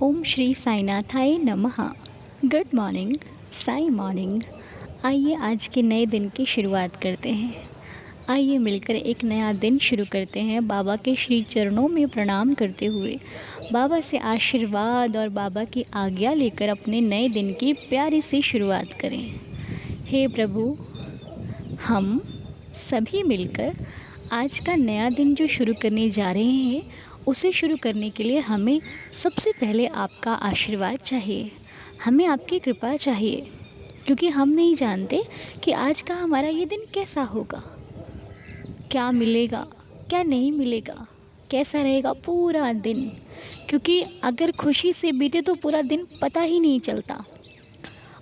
ओम श्री साईनाथाय नमः। Good morning, Sai morning. आइए आज के नए दिन की शुरुआत करते हैं। आइए मिलकर एक नया दिन शुरू करते हैं बाबा के श्री चरणों में प्रणाम करते हुए, बाबा से आशीर्वाद और बाबा की आज्ञा लेकर अपने नए दिन की प्यारी सी शुरुआत करें। हे प्रभु, हम सभी मिलकर आज का नया दिन जो शुरू करने जा रहे हैं, उसे शुरू करने के लिए हमें सबसे पहले आपका आशीर्वाद चाहिए। हमें आपकी कृपा चाहिए, क्योंकि हम नहीं जानते कि आज का हमारा ये दिन कैसा होगा, क्या मिलेगा, क्या नहीं मिलेगा, कैसा रहेगा पूरा दिन। क्योंकि अगर खुशी से बीते तो पूरा दिन पता ही नहीं चलता,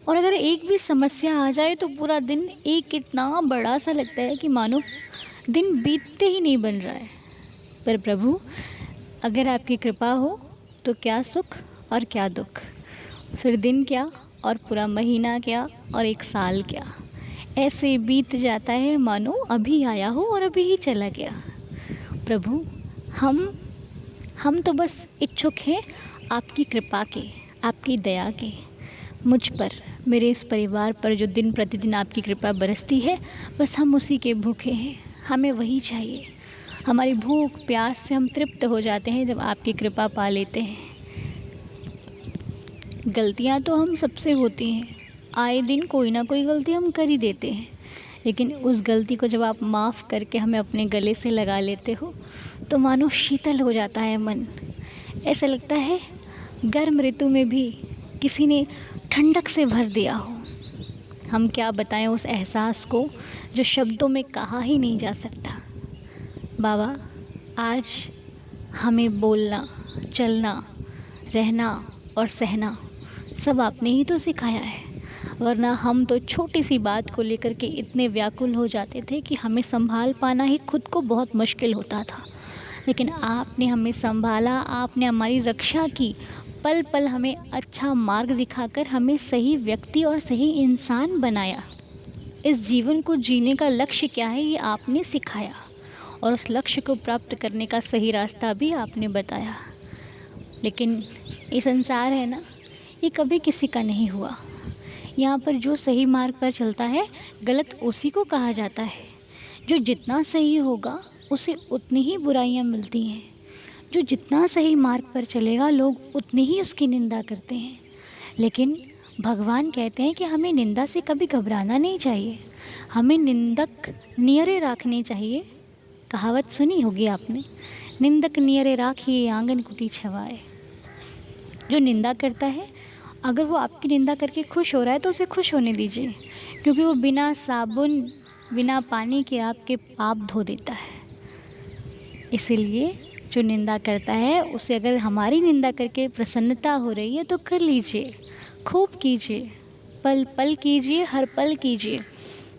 और अगर एक भी समस्या आ जाए तो पूरा दिन एक इतना बड़ा सा लगता है कि मानो दिन बीतते ही नहीं बन रहा है। पर प्रभु, अगर आपकी कृपा हो तो क्या सुख और क्या दुख, फिर दिन क्या और पूरा महीना क्या और एक साल क्या, ऐसे बीत जाता है मानो अभी आया हो और अभी ही चला गया। प्रभु, हम तो बस इच्छुक हैं आपकी कृपा के, आपकी दया के, मुझ पर, मेरे इस परिवार पर जो दिन प्रतिदिन आपकी कृपा बरसती है, बस हम उसी के भूखे हैं। हमें वही चाहिए। हमारी भूख प्यास से हम तृप्त हो जाते हैं जब आपकी कृपा पा लेते हैं। गलतियाँ तो हम सबसे होती हैं, आए दिन कोई ना कोई गलती हम कर ही देते हैं, लेकिन उस गलती को जब आप माफ़ करके हमें अपने गले से लगा लेते हो तो मानो शीतल हो जाता है मन। ऐसा लगता है गर्म ऋतु में भी किसी ने ठंडक से भर दिया हो। हम क्या बताएं उस एहसास को जो शब्दों में कहा ही नहीं जा सकता। बाबा, आज हमें बोलना, चलना, रहना और सहना सब आपने ही तो सिखाया है, वरना हम तो छोटी सी बात को लेकर के इतने व्याकुल हो जाते थे कि हमें संभाल पाना ही खुद को बहुत मुश्किल होता था। लेकिन आपने हमें संभाला, आपने हमारी रक्षा की, पल पल हमें अच्छा मार्ग दिखाकर हमें सही व्यक्ति और सही इंसान बनाया। इस जीवन को जीने का लक्ष्य क्या है ये आपने सिखाया, और उस लक्ष्य को प्राप्त करने का सही रास्ता भी आपने बताया। लेकिन ये संसार है ना, ये कभी किसी का नहीं हुआ। यहाँ पर जो सही मार्ग पर चलता है, गलत उसी को कहा जाता है। जो जितना सही होगा उसे उतनी ही बुराइयाँ मिलती हैं। जो जितना सही मार्ग पर चलेगा लोग उतनी ही उसकी निंदा करते हैं। लेकिन भगवान कहते हैं कि हमें निंदा से कभी घबराना नहीं चाहिए, हमें निंदक नियरे रखने चाहिए। कहावत सुनी होगी आपने, निंदक नियरे राखिए आंगन कुटी छवाए। जो निंदा करता है, अगर वो आपकी निंदा करके खुश हो रहा है तो उसे खुश होने दीजिए, क्योंकि वो बिना साबुन बिना पानी के आपके पाप धो देता है। इसीलिए जो निंदा करता है उसे अगर हमारी निंदा करके प्रसन्नता हो रही है तो कर लीजिए, खूब कीजिए, पल पल कीजिए, हर पल कीजिए,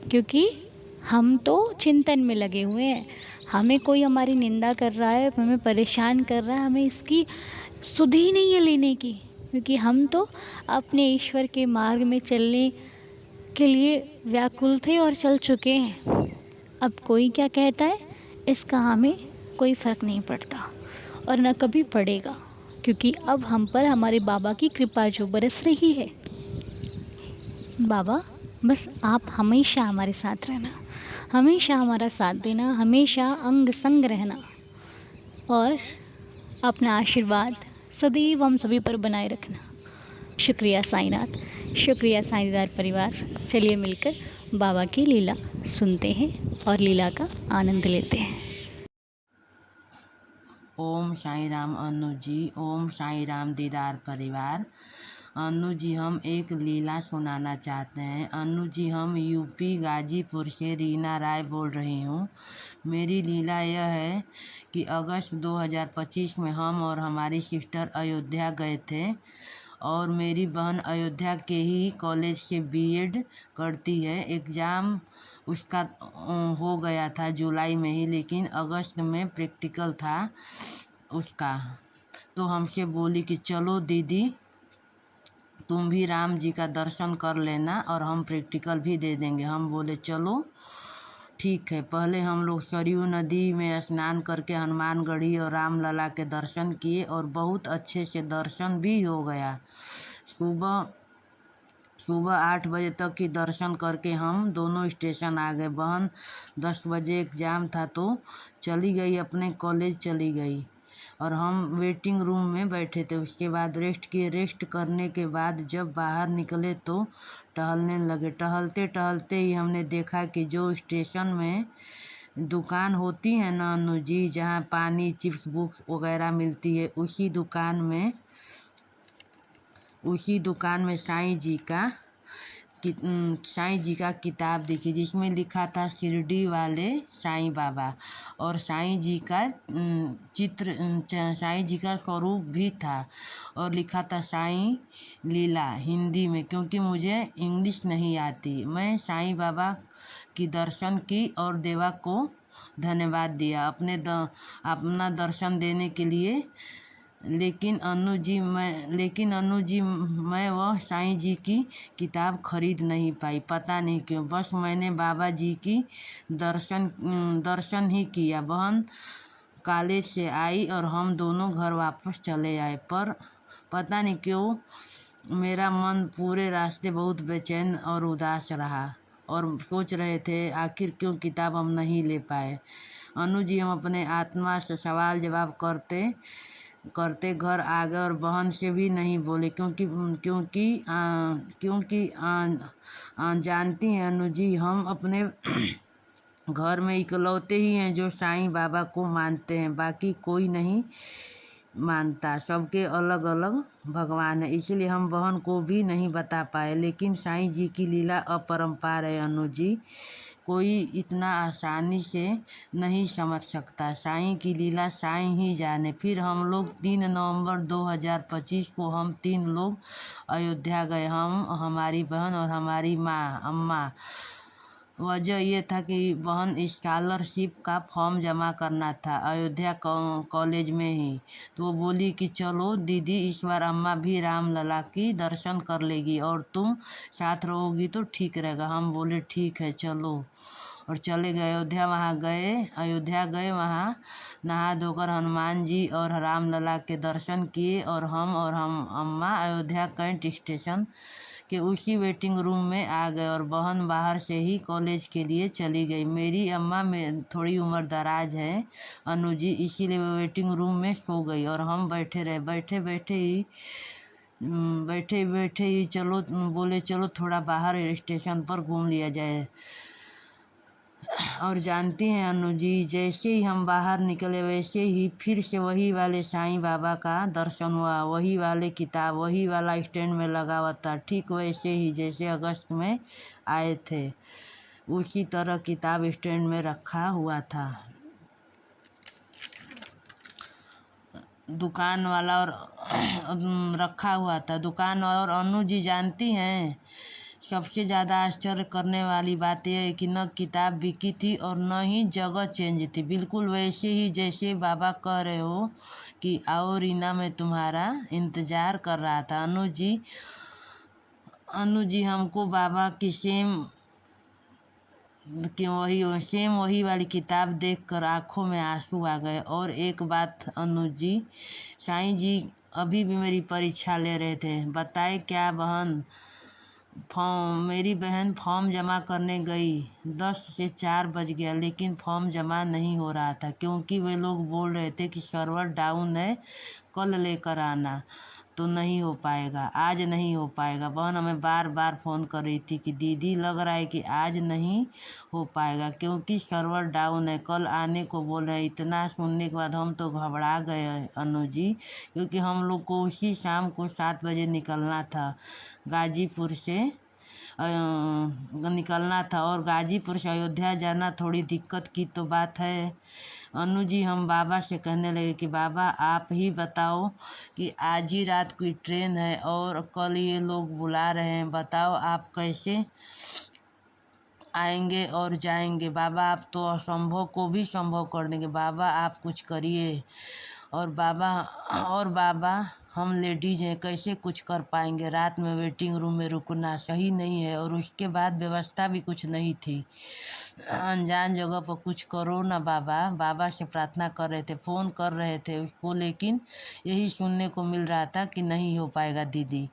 क्योंकि हम तो चिंतन में लगे हुए हैं। हमें कोई हमारी निंदा कर रहा है, हमें परेशान कर रहा है, हमें इसकी सुध ही नहीं है लेने की, क्योंकि हम तो अपने ईश्वर के मार्ग में चलने के लिए व्याकुल थे और चल चुके हैं। अब कोई क्या कहता है इसका हमें कोई फ़र्क नहीं पड़ता, और न कभी पड़ेगा, क्योंकि अब हम पर हमारे बाबा की कृपा जो बरस रही है। बाबा, बस आप हमेशा हमारे साथ रहना, हमेशा हमारा साथ देना, हमेशा अंग संग रहना, और अपना आशीर्वाद सदैव हम सभी पर बनाए रखना। शुक्रिया साईनाथ, शुक्रिया साईदार परिवार। चलिए मिलकर बाबा की लीला सुनते हैं और लीला का आनंद लेते हैं। ओम साई राम अनु जी, ओम साई राम दीदार परिवार। अनु जी, हम एक लीला सुनाना चाहते हैं। अनु जी, हम यूपी गाजीपुर से रीना राय बोल रही हूँ। मेरी लीला यह है कि अगस्त 2025 में हम और हमारी सिस्टर अयोध्या गए थे, और मेरी बहन अयोध्या के ही कॉलेज से बीएड करती है। एग्ज़ाम उसका हो गया था जुलाई में ही, लेकिन अगस्त में प्रैक्टिकल था उसका। तो हमसे बोली कि चलो दीदी, तुम भी राम जी का दर्शन कर लेना और हम प्रैक्टिकल भी दे देंगे। हम बोले चलो। ठीक है। पहले हम लोग सरयू नदी में स्नान करके हनुमानगढ़ी और रामलला के दर्शन किए और बहुत अच्छे से दर्शन भी हो गया। सुबह सुबह 8 बजे तक की दर्शन करके हम दोनों स्टेशन आ गए। बहन 10 बजे एग्ज़ाम था तो चली गई, अपने कॉलेज चली गई और हम वेटिंग रूम में बैठे थे। उसके बाद रेस्ट किए। रेस्ट करने के बाद जब बाहर निकले तो टहलने लगे। टहलते टहलते ही हमने देखा कि जो स्टेशन में दुकान होती है ना अनु जी, जहाँ पानी चिप्स बुक्स वगैरह मिलती है, उसी दुकान में साईं जी का किताब दिखी, जिसमें लिखा था शिरडी वाले साईं बाबा, और साईं जी का साईं जी का स्वरूप भी था और लिखा था साईं लीला हिंदी में। क्योंकि मुझे इंग्लिश नहीं आती, मैं साईं बाबा की दर्शन की और देवा को धन्यवाद दिया अपना दर्शन देने के लिए। लेकिन अनु जी मैं वह साईं जी की किताब खरीद नहीं पाई, पता नहीं क्यों। बस मैंने बाबा जी की दर्शन ही किया। बहन कॉलेज से आई और हम दोनों घर वापस चले आए, पर पता नहीं क्यों मेरा मन पूरे रास्ते बहुत बेचैन और उदास रहा और सोच रहे थे आखिर क्यों किताब हम नहीं ले पाए। अनु जी हम अपने आत्मा से सवाल जवाब करते करते घर आ गए और बहन से भी नहीं बोले, क्योंकि जानती हैं अनु जी, हम अपने घर में इकलौते ही हैं जो साईं बाबा को मानते हैं, बाकी कोई नहीं मानता। सबके अलग अलग भगवान है, इसलिए हम बहन को भी नहीं बता पाए। लेकिन साईं जी की लीला अपरंपार है अनु जी, कोई इतना आसानी से नहीं समझ सकता। साईं की लीला साईं ही जाने। फिर हम लोग 3 नवंबर 2025 को हम 3 लोग अयोध्या गए, हम, हमारी बहन और हमारी माँ अम्मा। वजह ये था कि बहन स्कॉलरशिप का फॉर्म जमा करना था अयोध्या कॉलेज में ही, तो वो बोली कि चलो दीदी, इस बार अम्मा भी रामलला की दर्शन कर लेगी और तुम साथ रहोगी तो ठीक रहेगा। हम बोले ठीक है चलो, और चले गए अयोध्या गए। वहाँ नहा धोकर हनुमान जी और रामलला के दर्शन किए और हम अम्मा अयोध्या कैंट स्टेशन के उसी वेटिंग रूम में आ गए और बहन बाहर से ही कॉलेज के लिए चली गई। मेरी अम्मा में थोड़ी उम्र दराज है अनु जी, इसीलिए वो वेटिंग रूम में सो गई और हम बैठे रहे। बैठे बैठे ही बोले चलो थोड़ा बाहर स्टेशन पर घूम लिया जाए। और जानती हैं अनु जी, जैसे ही हम बाहर निकले वैसे ही फिर से वही वाले साईं बाबा का दर्शन हुआ, वही वाले किताब वही वाला स्टैंड में लगा हुआ था, ठीक वैसे ही जैसे अगस्त में आए थे, उसी तरह किताब स्टैंड में रखा हुआ था। दुकान वाला और रखा हुआ था दुकान। और अनु जी जानती हैं, सबसे ज़्यादा आश्चर्य करने वाली बात यह है कि न किताब बिकी थी और न ही जगह चेंज थी, बिल्कुल वैसे ही जैसे बाबा कह रहे हो कि आओ रीना, मैं तुम्हारा इंतज़ार कर रहा था। अनु जी हमको बाबा की वही वाली किताब देखकर आंखों में आंसू आ गए। और एक बात अनु जी, साईं जी अभी भी मेरी परीक्षा ले रहे थे। बताए क्या बहन, मेरी बहन फॉर्म जमा करने गई, 10 से 4 बज गया, लेकिन फॉर्म जमा नहीं हो रहा था क्योंकि वे लोग बोल रहे थे कि सर्वर डाउन है, कल लेकर आना। तो नहीं हो पाएगा, आज नहीं हो पाएगा। बहन हमें बार बार फ़ोन कर रही थी कि दीदी लग रहा है कि आज नहीं हो पाएगा क्योंकि सर्वर डाउन है, कल आने को बोल रहे हैं। इतना सुनने के बाद हम तो घबरा गए अनु जी, क्योंकि हम लोग को उसी शाम को 7 बजे निकलना था गाजीपुर से निकलना था और गाजीपुर से अयोध्या जाना थोड़ी दिक्कत की तो बात है। अनु जी हम बाबा से कहने लगे कि बाबा आप ही बताओ कि आज ही रात कोई ट्रेन है और कल ये लोग बुला रहे हैं, बताओ आप कैसे आएंगे और जाएंगे। बाबा आप तो असंभव को भी संभव कर देंगे, बाबा आप कुछ करिए। और बाबा हम लेडीज़ हैं, कैसे कुछ कर पाएंगे, रात में वेटिंग रूम में रुकना सही नहीं है। और उसके बाद व्यवस्था भी कुछ नहीं थी, अनजान जगह पर कुछ करो ना बाबा। बाबा से प्रार्थना कर रहे थे, फ़ोन कर रहे थे उसको, लेकिन यही सुनने को मिल रहा था कि नहीं हो पाएगा दीदी।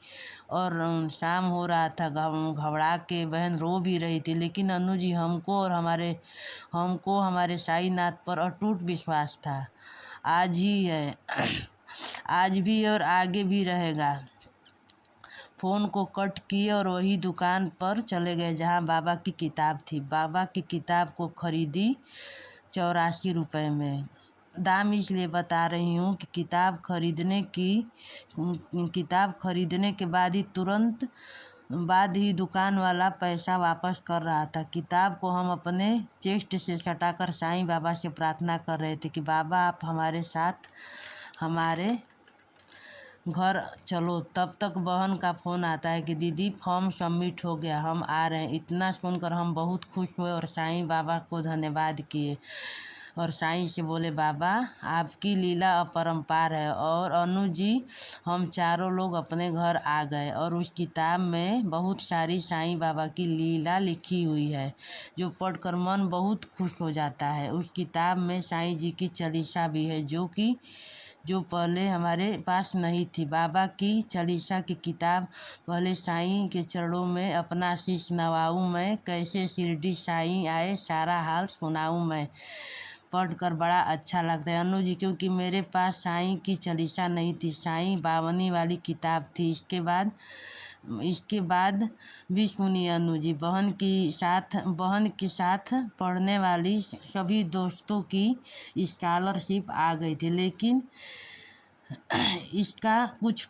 और शाम हो रहा था, घबरा के बहन रो भी रही थी। लेकिन अनु जी हमको हमारे साईनाथ पर अटूट विश्वास था। आज ही है, आज भी और आगे भी रहेगा। फ़ोन को कट किए और वही दुकान पर चले गए जहाँ बाबा की किताब थी। बाबा की किताब को खरीदी 84 रुपये में। दाम इसलिए बता रही हूँ कि किताब खरीदने के बाद ही दुकान वाला पैसा वापस कर रहा था। किताब को हम अपने चेस्ट से सटाकर साईं बाबा से प्रार्थना कर रहे थे कि बाबा आप हमारे साथ हमारे घर चलो। तब तक बहन का फ़ोन आता है कि दीदी फॉर्म सबमिट हो गया, हम आ रहे हैं। इतना सुनकर हम बहुत खुश हुए और साईं बाबा को धन्यवाद किए और साईं से बोले बाबा आपकी लीला अपरंपार है। और अनु जी हम चारों लोग अपने घर आ गए और उस किताब में बहुत सारी साईं बाबा की लीला लिखी हुई है जो पढ़कर मन बहुत खुश हो जाता है। उस किताब में साईं जी की चालीसा भी है जो पहले हमारे पास नहीं थी। बाबा की चालीसा की किताब पहले साईं के चरणों में अपना शीश नवाऊं मैं, कैसे शिरडी साईं आए सारा हाल सुनाऊं मैं। पढ़कर बड़ा अच्छा लगता है अनु जी, क्योंकि मेरे पास साईं की चालीसा नहीं थी, साईं बावनी वाली किताब थी। इसके बाद भी सुनिए अनु जी, बहन के साथ पढ़ने वाली सभी दोस्तों की स्कॉलरशिप आ गई थी, लेकिन इसका कुछ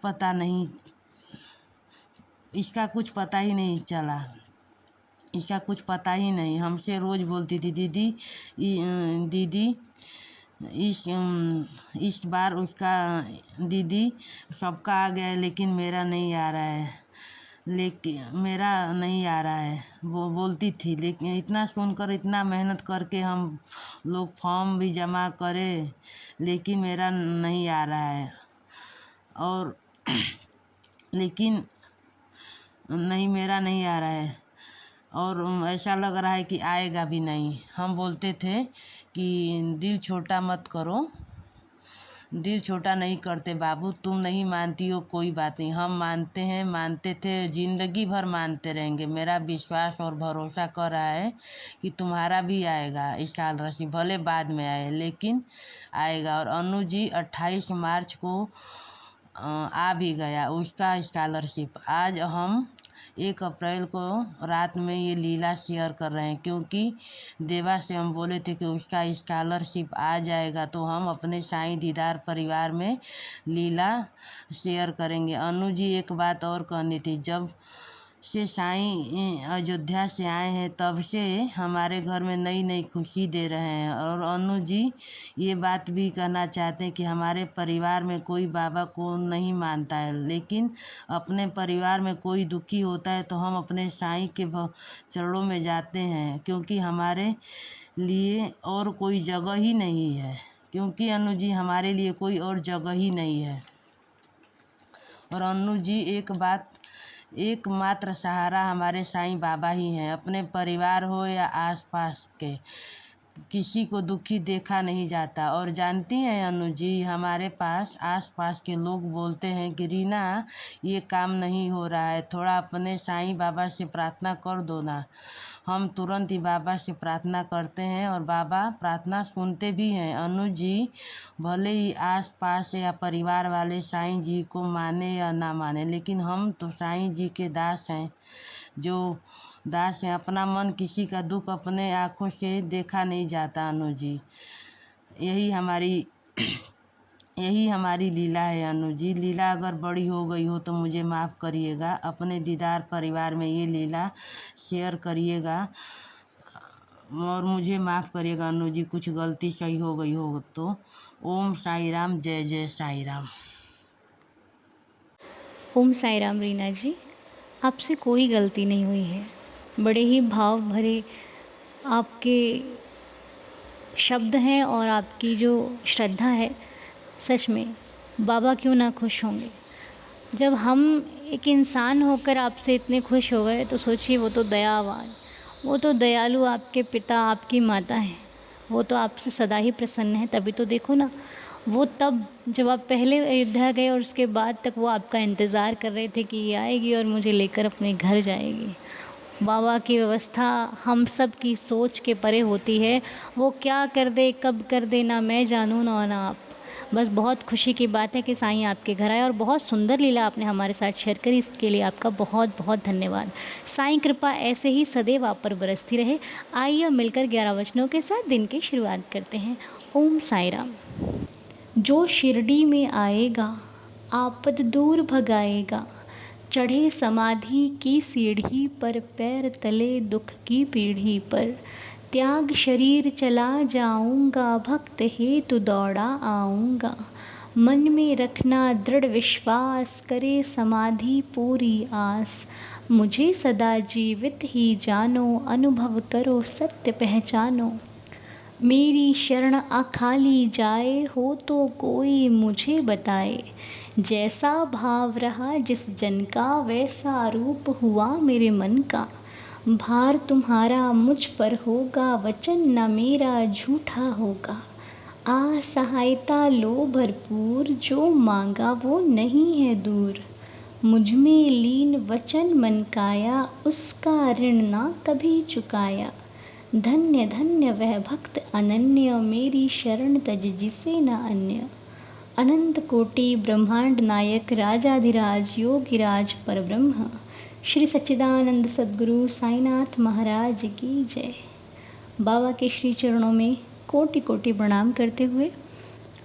पता ही नहीं। हमसे रोज़ बोलती थी दीदी इस बार उसका दीदी सबका आ गया है लेकिन मेरा नहीं आ रहा है, वो बोलती थी। लेकिन इतना सुनकर, इतना मेहनत करके हम लोग फॉर्म भी जमा करे लेकिन मेरा नहीं आ रहा है। और लेकिन मेरा नहीं आ रहा है और ऐसा लग रहा है कि आएगा भी नहीं। हम बोलते थे कि दिल छोटा मत करो, दिल छोटा नहीं करते बाबू, तुम नहीं मानती हो कोई बात नहीं, हम मानते थे, ज़िंदगी भर मानते रहेंगे। मेरा विश्वास और भरोसा कर रहा है कि तुम्हारा भी आएगा स्कॉलरशिप, भले बाद में आए लेकिन आएगा। और अनु जी 28 मार्च को आ भी गया उसका स्कॉलरशिप। आज हम 1 अप्रैल को रात में ये लीला शेयर कर रहे हैं, क्योंकि देवा से हम बोले थे कि उसका स्कॉलरशिप आ जाएगा तो हम अपने साईं दीदार परिवार में लीला शेयर करेंगे। अनु जी एक बात और कहनी थी, जब से साईं अयोध्या से आए हैं तब से हमारे घर में नई नई खुशी दे रहे हैं। और अनु जी ये बात भी कहना चाहते हैं कि हमारे परिवार में कोई बाबा को नहीं मानता है, लेकिन अपने परिवार में कोई दुखी होता है तो हम अपने साईं के चरणों में जाते हैं, क्योंकि हमारे लिए और कोई जगह ही नहीं है। क्योंकि अनु जी हमारे लिए कोई और जगह ही नहीं है। और अनु जी एकमात्र सहारा हमारे साईं बाबा ही हैं। अपने परिवार हो या आसपास के, किसी को दुखी देखा नहीं जाता। और जानती हैं अनु जी, हमारे आसपास के लोग बोलते हैं कि रीना ये काम नहीं हो रहा है, थोड़ा अपने साईं बाबा से प्रार्थना कर दो ना। हम तुरंत ही बाबा से प्रार्थना करते हैं और बाबा प्रार्थना सुनते भी हैं। अनु जी भले ही आसपास या परिवार वाले साईं जी को माने या ना माने, लेकिन हम तो साईं जी के दास हैं। अपना मन, किसी का दुख अपने आँखों से देखा नहीं जाता अनु जी। यही हमारी लीला है अनु जी। लीला अगर बड़ी हो गई हो तो मुझे माफ़ करिएगा। अपने दीदार परिवार में ये लीला शेयर करिएगा और मुझे माफ़ करिएगा अनु जी, कुछ गलती सही हो गई हो तो। ओम साई राम, जय जय साई राम। ओम साई राम रीना जी, आपसे कोई गलती नहीं हुई है। बड़े ही भाव भरे आपके शब्द हैं और आपकी जो श्रद्धा है, सच में बाबा क्यों ना खुश होंगे। जब हम एक इंसान होकर आपसे इतने खुश हो गए तो सोचिए वो तो दयावान, वो तो दयालु आपके पिता, आपकी माता हैं। वो तो आपसे सदा ही प्रसन्न है। तभी तो देखो ना, वो तब जब आप पहले अयोध्या गए और उसके बाद तक वो आपका इंतज़ार कर रहे थे कि ये आएगी और मुझे लेकर अपने घर जाएगी। बाबा की व्यवस्था हम सब की सोच के परे होती है। वो क्या कर दे, कब कर दे, ना मैं जानूँ ना आप। बस बहुत खुशी की बात है कि साईं आपके घर आए और बहुत सुंदर लीला आपने हमारे साथ शेयर करी। इसके लिए आपका बहुत बहुत धन्यवाद। साईं कृपा ऐसे ही सदैव आप पर बरसती रहे। आइए अब मिलकर 11 वचनों के साथ दिन की शुरुआत करते हैं। ओम साईं राम। जो शिरडी में आएगा आपद दूर भगाएगा, चढ़े समाधि की सीढ़ी पर, पैर तले दुख की पीढ़ी पर, त्याग शरीर चला जाऊंगा, भक्त हेतु दौड़ा आऊंगा, मन में रखना दृढ़ विश्वास, करे समाधि पूरी आस, मुझे सदा जीवित ही जानो, अनुभव करो सत्य पहचानो, मेरी शरण अखाली जाए, हो तो कोई मुझे बताए, जैसा भाव रहा जिस जन का, वैसा रूप हुआ मेरे मन का, भार तुम्हारा मुझ पर होगा, वचन न मेरा झूठा होगा, आ सहायता लो भरपूर, जो मांगा वो नहीं है दूर, मुझ में लीन वचन मन काया, उसका ऋण ना कभी चुकाया, धन्य धन्य वह भक्त अनन्य, मेरी शरण तज जिसे न अन्य, अनंत कोटि ब्रह्मांड नायक, राजाधिराज योगिराज परब्रह्म, श्री सच्चिदानंद सद्गुरु साईनाथ महाराज की जय। बाबा के श्री चरणों में कोटि कोटि प्रणाम करते हुए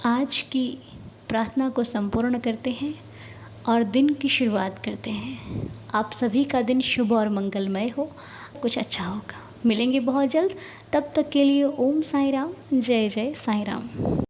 आज की प्रार्थना को संपूर्ण करते हैं और दिन की शुरुआत करते हैं। आप सभी का दिन शुभ और मंगलमय हो, कुछ अच्छा होगा। मिलेंगे बहुत जल्द, तब तक के लिए ओम साईं राम, जय जय साईं राम।